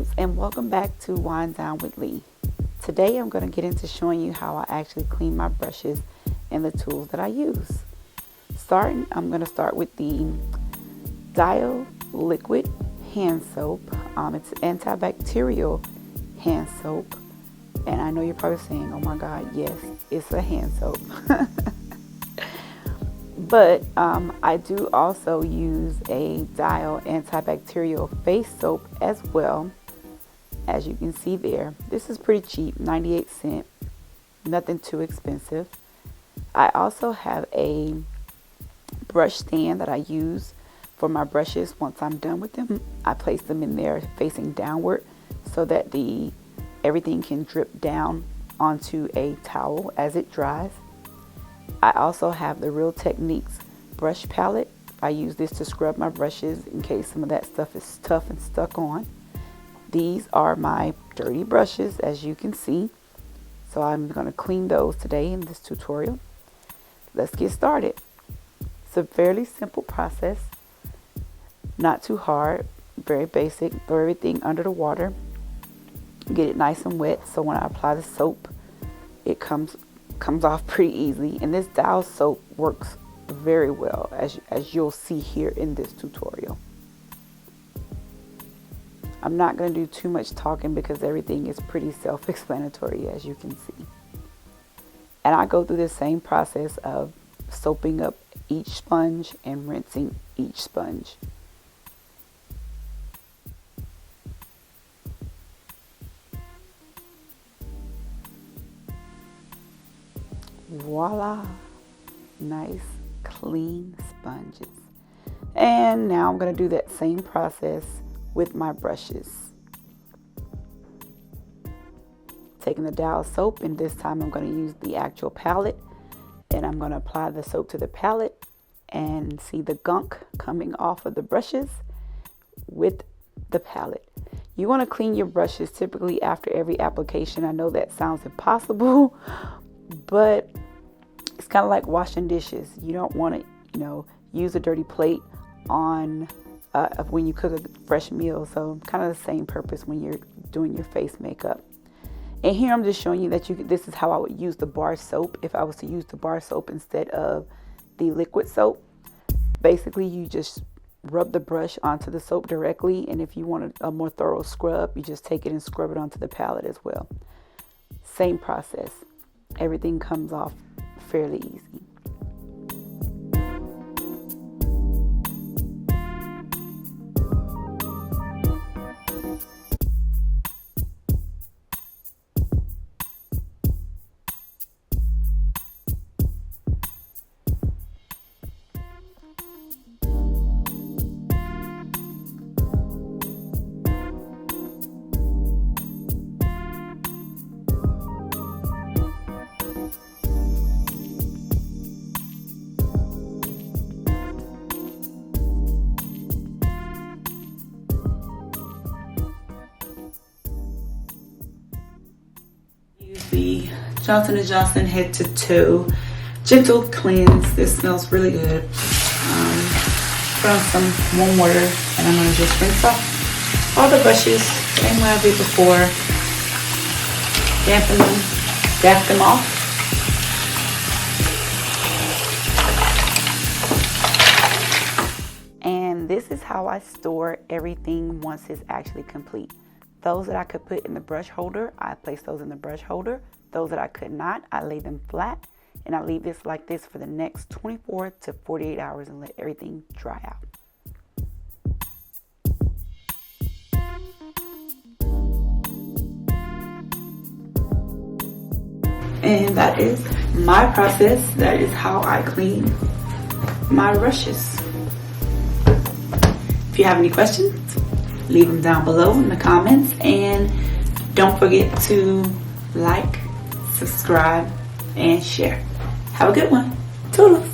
babes, and welcome back to Wind Down with Lee. Today I'm going to get into showing you how I actually clean my brushes and the tools that I use. I'm going to start with the Dial liquid hand soap. It's antibacterial hand soap, and I know you're probably saying, oh my god, yes, it's a hand soap. But I do also use a Dial antibacterial face soap as well, as you can see there. This is pretty cheap, 98 cents, nothing too expensive. I also have a brush stand that I use for my brushes. Once I'm done with them, I place them in there facing downward so that everything can drip down onto a towel as it dries. I also have the Real Techniques brush palette. I use this to scrub my brushes in case some of that stuff is tough and stuck on. These are my dirty brushes, as you can see. So I'm going to clean those today in this tutorial. Let's get started. It's a fairly simple process, not too hard, very basic. Throw everything under the water, get it nice and wet, so when I apply the soap, it comes off pretty easily. And this Dial soap works very well, as you'll see here in this tutorial. I'm not going to do too much talking because everything is pretty self-explanatory, as you can see. And I go through the same process of soaping up each sponge and rinsing each sponge. Voila, nice clean sponges. And now I'm going to do that same process with my brushes. Taking the Dial soap, and this time I'm going to use the actual palette, and I'm going to apply the soap to the palette and see the gunk coming off of the brushes with the palette. You want to clean your brushes typically after every application. I know that sounds impossible, but it's kind of like washing dishes. You don't want to, use a dirty plate on when you cook a fresh meal. So kind of the same purpose when you're doing your face makeup. And here I'm just showing you that this is how I would use the bar soap if I was to use the bar soap instead of the liquid soap. Basically, you just rub the brush onto the soap directly, and if you want a more thorough scrub, you just take it and scrub it onto the palette as well. Same process. Everything comes off fairly easy. The Johnson & Johnson Head to Toe Gentle Cleanse. This smells really good. Put on some warm water, and I'm going to just rinse off all the brushes same way I did before. Dap them off. And this is how I store everything once it's actually complete. Those that I could put in the brush holder, I place those in the brush holder. Those that I could not, I lay them flat, and I leave this like this for the next 24 to 48 hours and let everything dry out. And that is my process. That is how I clean my brushes. If you have any questions, leave them down below in the comments, and don't forget to like, subscribe, and share. Have a good one. Toodles.